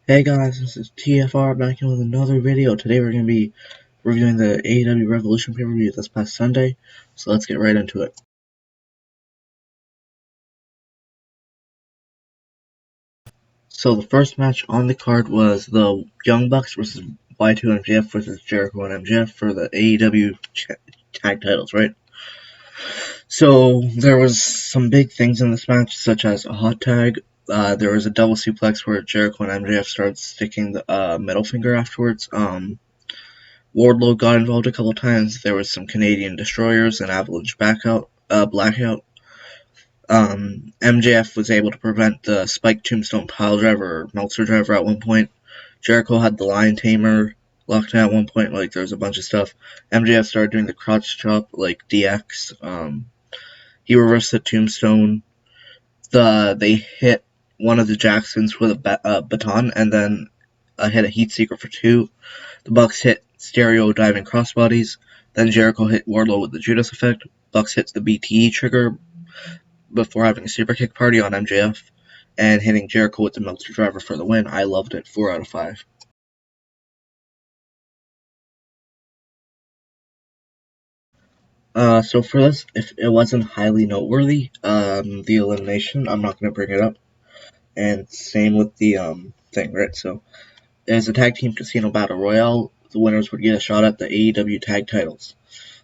Hey guys, this is TFR back in with another video. Today we're going to be reviewing the Aew Revolution pay-per-view this past Sunday, so let's get right into it. So the first match on the card was the Young Bucks versus Y2 MJF versus Jericho and MJF for the AEW tag titles, right? So there was some big things in this match, such as a hot tag. There was a double suplex where Jericho and MJF started sticking the middle finger afterwards. Wardlow got involved a couple times. There was some Canadian destroyers and Avalanche blackout. MJF was able to prevent the Spike Tombstone piledriver or Meltzer driver at one point. Jericho had the Lion Tamer locked in at one point. Like there was a bunch of stuff. MJF started doing the crotch chop like DX. He reversed the Tombstone. They hit one of the Jacksons with a baton and then hit a heat seeker for two. The Bucks hit stereo diving crossbodies. Then Jericho hit Wardlow with the Judas effect. Bucks hits the BTE trigger before having a super kick party on MJF and hitting Jericho with the Meltzer driver for the win. I loved it. 4 out of 5. So for this, if it wasn't highly noteworthy, the elimination, I'm not going to bring it up. And same with the thing, right? So as a tag team casino battle royale, the winners would get a shot at the AEW tag titles.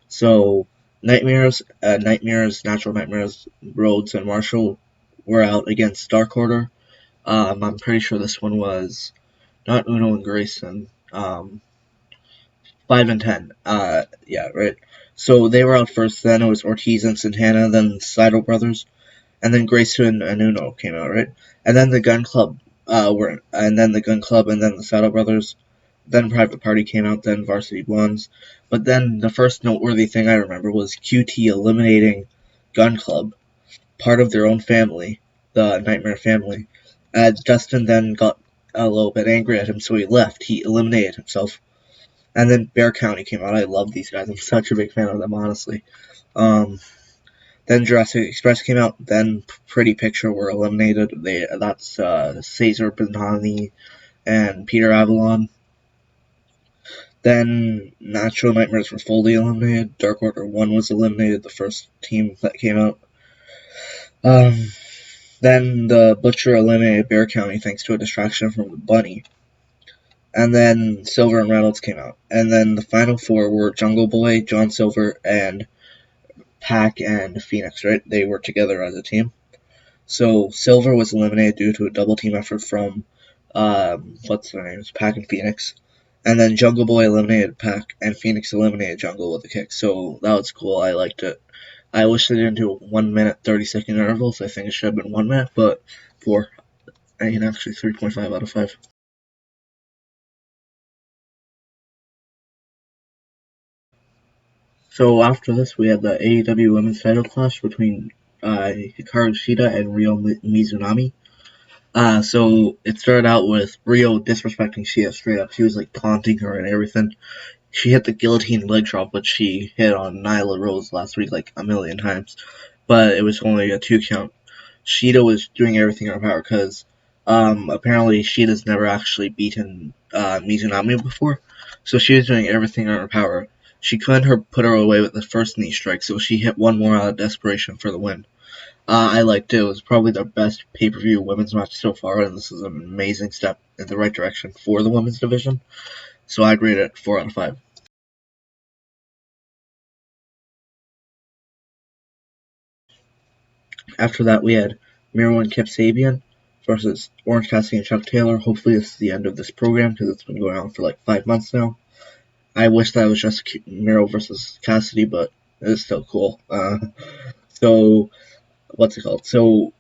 So Natural Nightmares, Rhodes, and Marshall were out against Dark Order. I'm pretty sure this one was not Uno and Grayson. 5 and 10. Yeah, right. So they were out first. Then it was Ortiz and Santana. Then Saito brothers, and then Grayson and Uno came out, right? And then the Gun Club and then the Gun Club, and then the Saito brothers. Then Private Party came out. Then Varsity Blondes. But then the first noteworthy thing I remember was QT eliminating Gun Club, part of their own family, the Nightmare family. Dustin then got a little bit angry at him, so he left. He eliminated himself. And then Bear County came out. I love these guys. I'm such a big fan of them, honestly. Um, then Jurassic Express came out. Then Pretty Picture were eliminated. That's Cesar Bintani and Peter Avalon. Then Natural Nightmares were fully eliminated. Dark Order 1 was eliminated, the first team that came out. Then the Butcher eliminated Bear County thanks to a distraction from the Bunny. And then Silver and Reynolds came out. And then the final four were Jungle Boy, John Silver, and Pac and Phoenix, right? They were together as a team. So Silver was eliminated due to a double team effort from, what's their names? Pac and Phoenix. And then Jungle Boy eliminated Pac, and Phoenix eliminated Jungle with a kick. So that was cool. I liked it. I wish they didn't do 1 minute, 30-second intervals. I think it should have been 1 minute, but 4. I mean, actually 3.5 out of 5. So after this, we had the AEW Women's Title clash between Hikaru Shida and Ryo Mizunami. So it started out with Ryo disrespecting Shida straight up. She was like taunting her and everything. She hit the guillotine leg drop, which she hit on Nyla Rose last week like a million times, but it was only a 2 count. Shida was doing everything in her power because apparently Shida's never actually beaten Mizunami before, so she was doing everything in her power. She couldn't put her away with the first knee strike, so she hit one more out of desperation for the win. I liked it. It was probably the best pay-per-view women's match so far, and this is an amazing step in the right direction for the women's division. So I'd rate it 4 out of 5. After that, we had Miro and Kip Sabian versus Orange Cassidy and Chuck Taylor. Hopefully, this is the end of this program because it's been going on for like 5 months now. I wish that was just Miro versus Cassidy, but it's still cool. So, what's it called? So,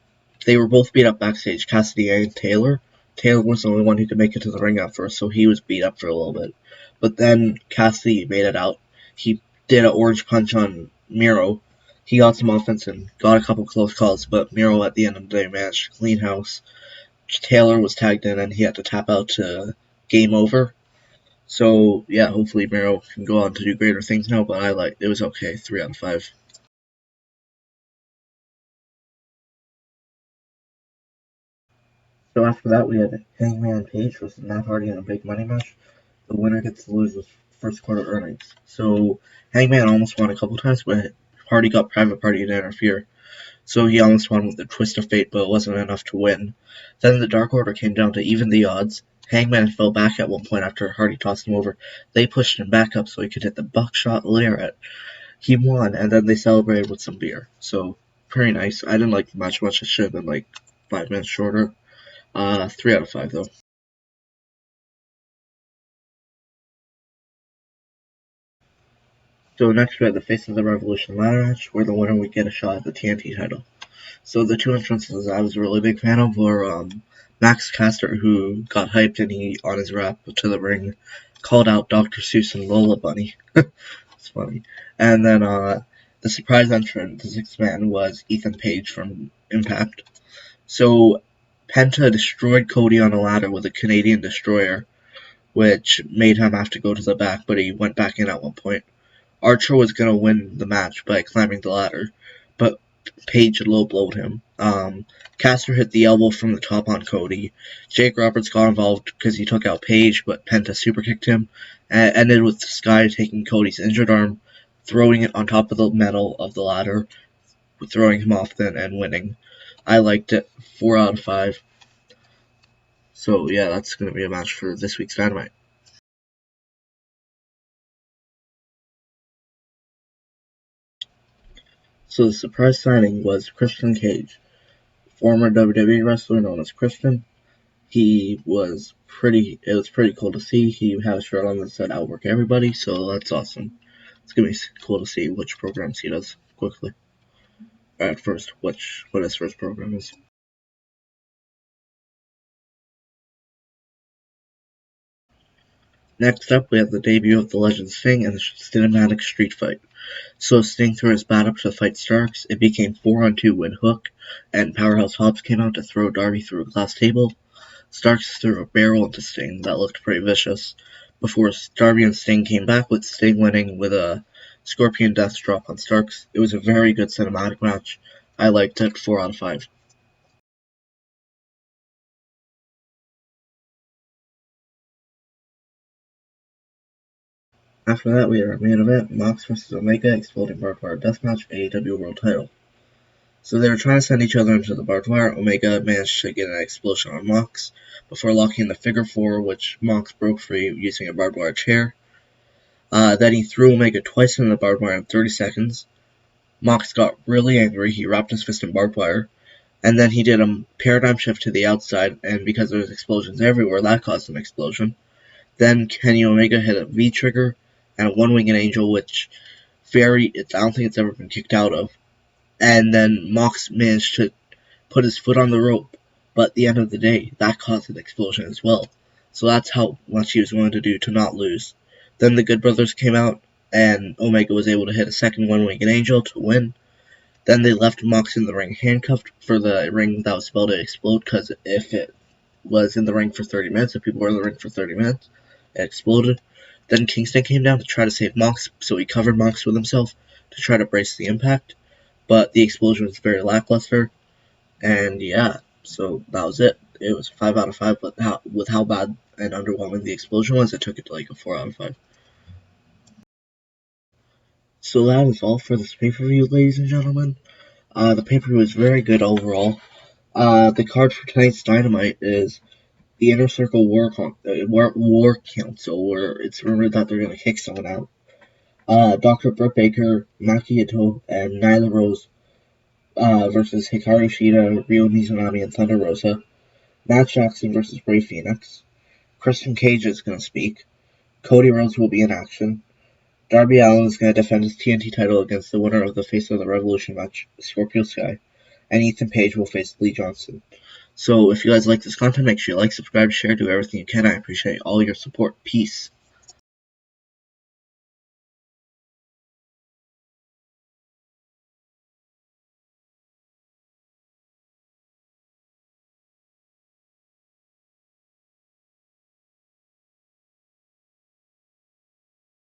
they were both beat up backstage, Cassidy and Taylor. Taylor was the only one who could make it to the ring at first, so he was beat up for a little bit. But then Cassidy made it out. He did an orange punch on Miro. He got some offense and got a couple close calls, but Miro at the end of the day managed to clean house. Taylor was tagged in and he had to tap out to game over. So yeah, hopefully Miro can go on to do greater things now, but it was okay, 3 out of 5. So after that, we had Hangman Page versus Matt Hardy in a big money match. The winner gets to lose with first quarter earnings. So Hangman almost won a couple times, but Hardy got Private Party to interfere. So he almost won with the twist of fate, but it wasn't enough to win. Then the Dark Order came down to even the odds. Hangman fell back at one point after Hardy tossed him over. They pushed him back up so he could hit the buckshot lariat. He won, and then they celebrated with some beer. So, pretty nice. I didn't like the match much. It should have been like 5 minutes shorter. 3 out of 5 though. So next we had the Face of the Revolution ladder match, where the winner would get a shot at the TNT title. So the two entrances I was a really big fan of were Max Caster, who got hyped and he, on his rap to the ring, called out Dr. Seuss and Lola Bunny. It's funny. And then the surprise entrant, the sixth man, was Ethan Page from Impact. So Penta destroyed Cody on a ladder with a Canadian destroyer, which made him have to go to the back, but he went back in at one point. Archer was going to win the match by climbing the ladder, but Page low-blowed him. Caster hit the elbow from the top on Cody. Jake Roberts got involved because he took out Page, but Penta superkicked him, and ended with Sky taking Cody's injured arm, throwing it on top of the metal of the ladder, throwing him off then, and winning. I liked it. 4 out of 5. So yeah, that's going to be a match for this week's Dynamite. So the surprise signing was Christian Cage, former WWE wrestler known as Christian. It was pretty cool to see. He had a shirt on that said "Outwork Everybody," so that's awesome. It's gonna be cool to see which programs he does quickly. At first, what his first program is. Next up, we have the debut of the Legend Sting and the cinematic street fight. So Sting threw his bat up to fight Starks. It became 4-on-2 when Hook and Powerhouse Hobbs came out to throw Darby through a glass table. Starks threw a barrel into Sting that looked pretty vicious, before Darby and Sting came back with Sting winning with a Scorpion Death Drop on Starks. It was a very good cinematic match. I liked it. 4 out of 5. After that, we had our main event, Mox vs. Omega Exploding Barbed Wire Deathmatch AEW World Title. So they were trying to send each other into the barbed wire. Omega managed to get an explosion on Mox before locking the figure 4, which Mox broke free using a barbed wire chair. Then he threw Omega twice in the barbed wire in 30 seconds. Mox got really angry. He wrapped his fist in barbed wire. And then he did a paradigm shift to the outside, and because there was explosions everywhere, that caused an explosion. Then Kenny Omega hit a V-trigger and a one-winged angel, which I don't think it's ever been kicked out of. And then Mox managed to put his foot on the rope, but at the end of the day, that caused an explosion as well. So that's how much he was willing to do to not lose. Then the Good Brothers came out, and Omega was able to hit a second one-winged angel to win. Then they left Mox in the ring handcuffed for the ring that was about to explode, because if it was in the ring for 30 minutes, if people were in the ring for 30 minutes, it exploded. Then Kingston came down to try to save Mox, so he covered Mox with himself to try to brace the impact, but the explosion was very lackluster, and yeah, so that was it. It was 5 out of 5, but with how bad and underwhelming the explosion was, it took it to like a 4 out of 5. So that is all for this pay-per-view, ladies and gentlemen. The pay-per-view is very good overall. The card for tonight's Dynamite is the Inner Circle War Council, where it's rumored that they're going to kick someone out. Dr. Britt Baker, Maki Ito, and Nyla Rose versus Hikaru Shida, Ryo Mizunami, and Thunder Rosa. Matt Jackson versus Rey Fenix. Christian Cage is going to speak. Cody Rhodes will be in action. Darby Allin is going to defend his TNT title against the winner of the Face of the Revolution match, Scorpio Sky. And Ethan Page will face Lee Johnson. So if you guys like this content, make sure you like, subscribe, share, do everything you can. I appreciate all your support. Peace.